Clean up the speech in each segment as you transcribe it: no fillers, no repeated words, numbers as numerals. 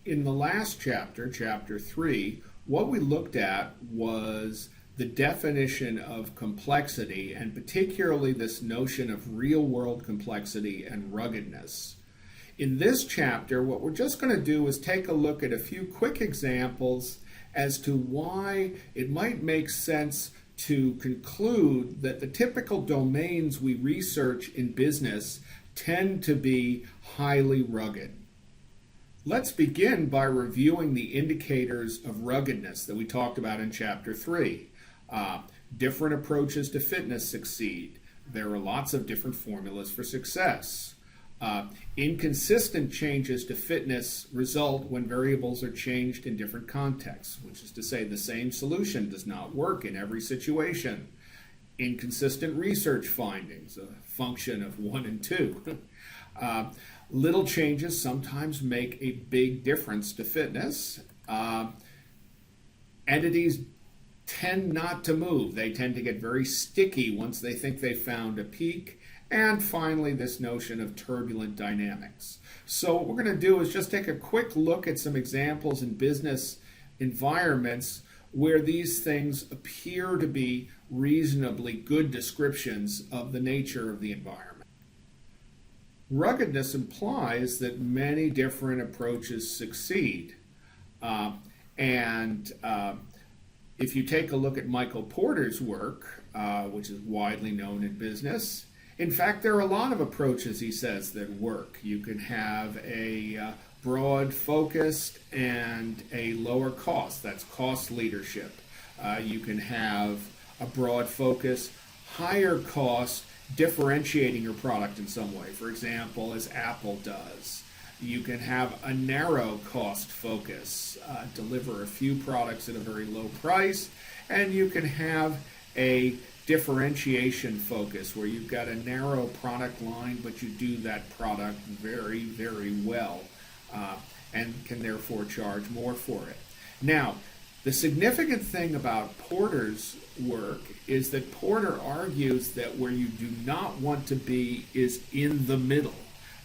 In the last chapter, chapter 3, what we looked at was the definition of complexity, and particularly this notion of real-world complexity and ruggedness. In this chapter, what we're just going to do is take a look at a few quick examples as to why it might make sense to conclude that the typical domains we research in business tend to be highly rugged. Let's begin by reviewing the indicators of ruggedness that we talked about in chapter 3. Different approaches to fitness succeed. There are lots of different formulas for success. Inconsistent changes to fitness result when variables are changed in different contexts, which is to say the same solution does not work in every situation. Inconsistent research findings, a function of 1 and 2. Little changes sometimes make a big difference to fitness. Entities tend not to move. They tend to get very sticky once they think they found a peak. And finally, this notion of turbulent dynamics. So what we're going to do is just take a quick look at some examples in business environments where these things appear to be reasonably good descriptions of the nature of the environment. Ruggedness implies that many different approaches succeed. If you take a look at Michael Porter's work, which is widely known in business, in fact, there are a lot of approaches, he says, that work. You can have a broad focused and a lower cost. That's cost leadership. You can have a broad focus, higher cost, differentiating your product in some way. For example, as Apple does. You can have a narrow cost focus, deliver a few products at a very low price, and you can have a differentiation focus where you've got a narrow product line, but you do that product very, very well and can therefore charge more for it. Now, the significant thing about Porter's work is that Porter argues that where you do not want to be is in the middle,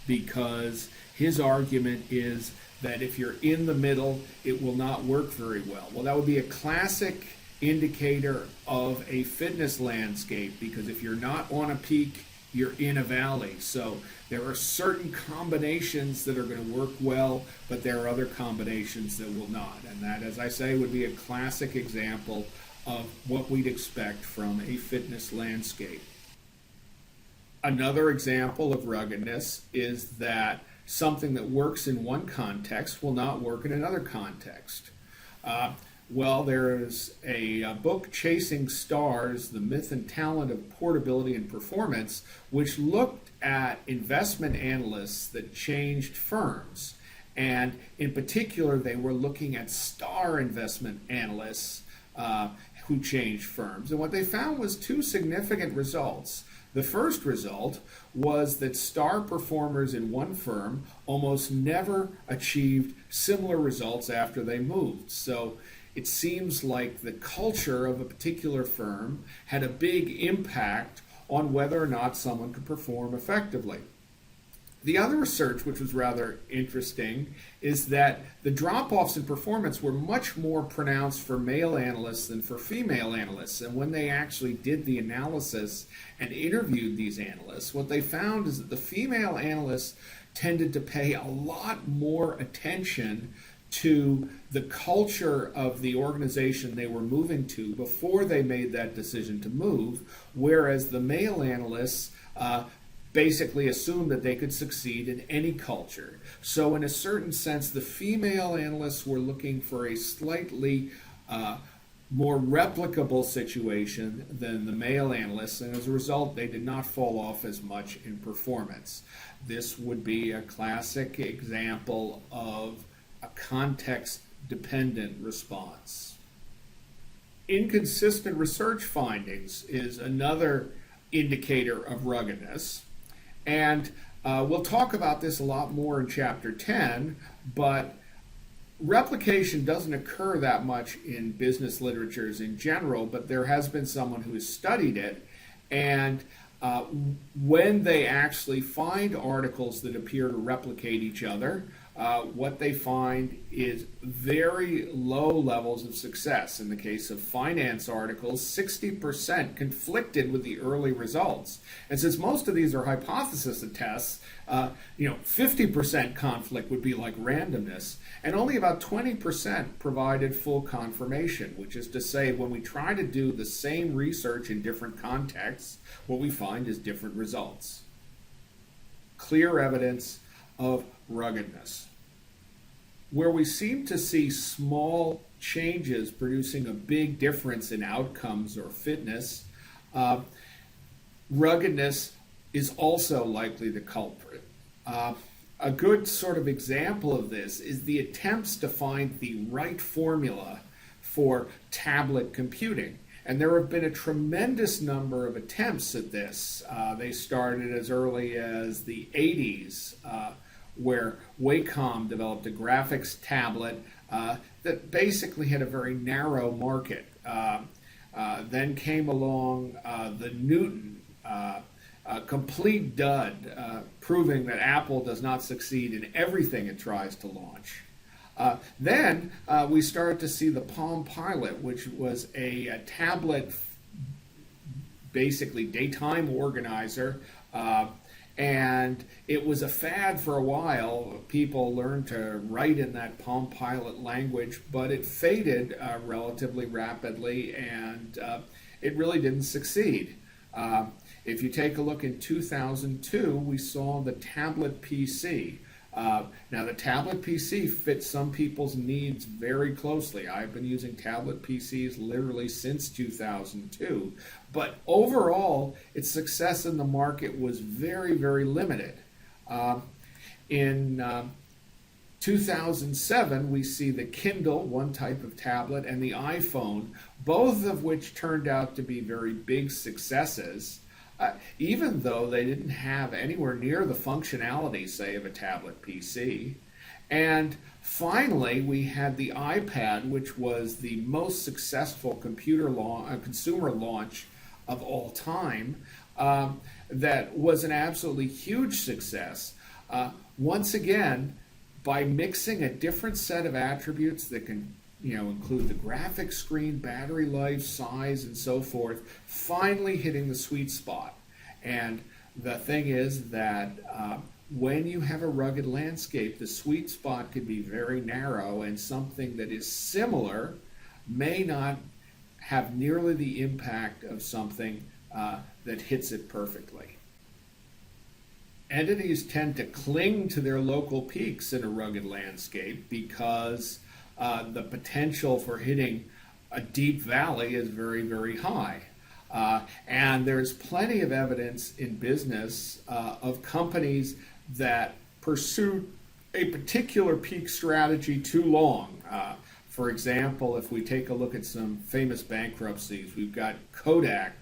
because his argument is that if you're in the middle, it will not work very well. Well, that would be a classic indicator of a fitness landscape, because if you're not on a peak, you're in a valley. So there are certain combinations that are going to work well, but there are other combinations that will not. And that, as I say, would be a classic example of what we'd expect from a fitness landscape. Another example of ruggedness is that something that works in one context will not work in another context. Well, there is a book, Chasing Stars, The Myth and Talent of Portability and Performance, which looked at investment analysts that changed firms. And in particular, they were looking at star investment analysts who changed firms. And what they found was two significant results. The first result was that star performers in one firm almost never achieved similar results after they moved. So it seems like the culture of a particular firm had a big impact on whether or not someone could perform effectively. The other research, which was rather interesting, is that the drop-offs in performance were much more pronounced for male analysts than for female analysts. And when they actually did the analysis and interviewed these analysts, what they found is that the female analysts tended to pay a lot more attention to the culture of the organization they were moving to before they made that decision to move, whereas the male analysts basically assumed that they could succeed in any culture. So in a certain sense, the female analysts were looking for a slightly more replicable situation than the male analysts, and as a result, they did not fall off as much in performance. This would be a classic example of a context-dependent response. Inconsistent research findings is another indicator of ruggedness. And we'll talk about this a lot more in Chapter 10, but replication doesn't occur that much in business literatures in general, but there has been someone who has studied it, and when they actually find articles that appear to replicate each other, what they find is very low levels of success. In the case of finance articles, 60% conflicted with the early results. And since most of these are hypothesis tests, 50% conflict would be like randomness, and only about 20% provided full confirmation, which is to say, when we try to do the same research in different contexts, what we find is different results. Clear evidence of ruggedness. Where we seem to see small changes producing a big difference in outcomes or fitness, ruggedness is also likely the culprit. A good sort of example of this is the attempts to find the right formula for tablet computing. And there have been a tremendous number of attempts at this. They started as early as the 80s, where Wacom developed a graphics tablet that basically had a very narrow market. Then came along the Newton, a complete dud, proving that Apple does not succeed in everything it tries to launch. Then we started to see the Palm Pilot, which was a tablet, basically daytime organizer, and it was a fad for a while. People learned to write in that Palm Pilot language, but it faded relatively rapidly, and it really didn't succeed. If you take a look in 2002, we saw the tablet PC. Now, the tablet PC fits some people's needs very closely. I've been using tablet PCs literally since 2002. But overall, its success in the market was very, very limited. In 2007, we see the Kindle, one type of tablet, and the iPhone, both of which turned out to be very big successes. Even though they didn't have anywhere near the functionality, say, of a tablet PC. And finally, we had the iPad, which was the most successful consumer launch of all time, that was an absolutely huge success. Once again, by mixing a different set of attributes that can include the graphics screen, battery life, size, and so forth, finally hitting the sweet spot. And the thing is that when you have a rugged landscape, the sweet spot could be very narrow, and something that is similar may not have nearly the impact of something that hits it perfectly. Entities tend to cling to their local peaks in a rugged landscape because the potential for hitting a deep valley is very, very high. And there's plenty of evidence in business of companies that pursue a particular peak strategy too long. For example, if we take a look at some famous bankruptcies, we've got Kodak,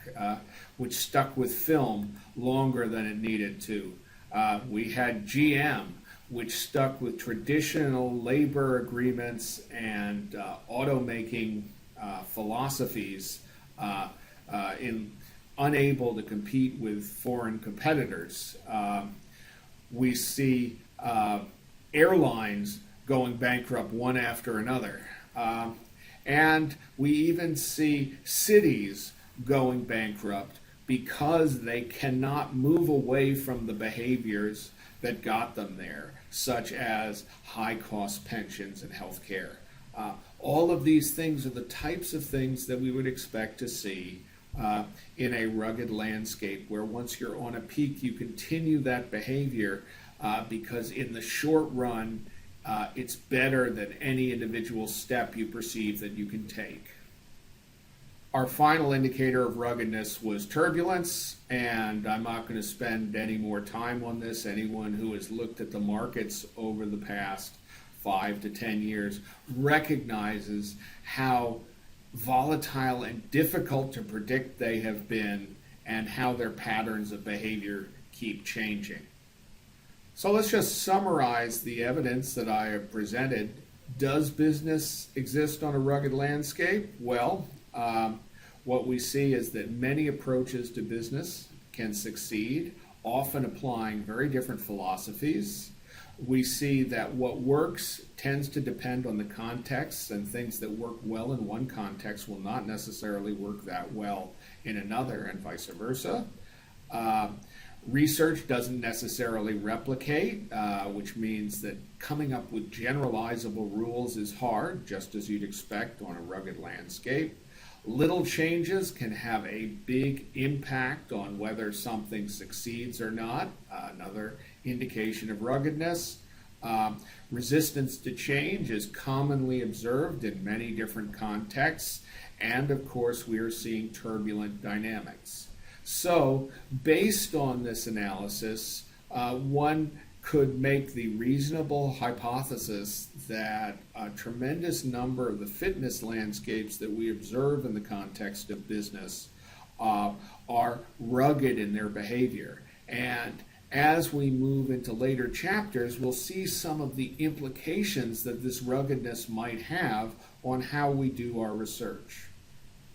which stuck with film longer than it needed to. We had GM, which stuck with traditional labor agreements and automaking philosophies, unable to compete with foreign competitors. We see airlines going bankrupt one after another. And we even see cities going bankrupt because they cannot move away from the behaviors that got them there, such as high-cost pensions and health care. All of these things are the types of things that we would expect to see in a rugged landscape, where once you're on a peak, you continue that behavior because in the short run, it's better than any individual step you perceive that you can take. Our final indicator of ruggedness was turbulence, and I'm not going to spend any more time on this. Anyone who has looked at the markets over the past 5 to 10 years recognizes how volatile and difficult to predict they have been, and how their patterns of behavior keep changing. So let's just summarize the evidence that I have presented. Does business exist on a rugged landscape? Well, what we see is that many approaches to business can succeed, often applying very different philosophies. we see that what works tends to depend on the context, and things that work well in one context will not necessarily work that well in another, and vice versa. Research doesn't necessarily replicate, which means that coming up with generalizable rules is hard, just as you'd expect on a rugged landscape. Little changes can have a big impact on whether something succeeds or not, another indication of ruggedness. Resistance to change is commonly observed in many different contexts, and of course we are seeing turbulent dynamics. So, based on this analysis, one could make the reasonable hypothesis that a tremendous number of the fitness landscapes that we observe in the context of business are rugged in their behavior. And as we move into later chapters, we'll see some of the implications that this ruggedness might have on how we do our research.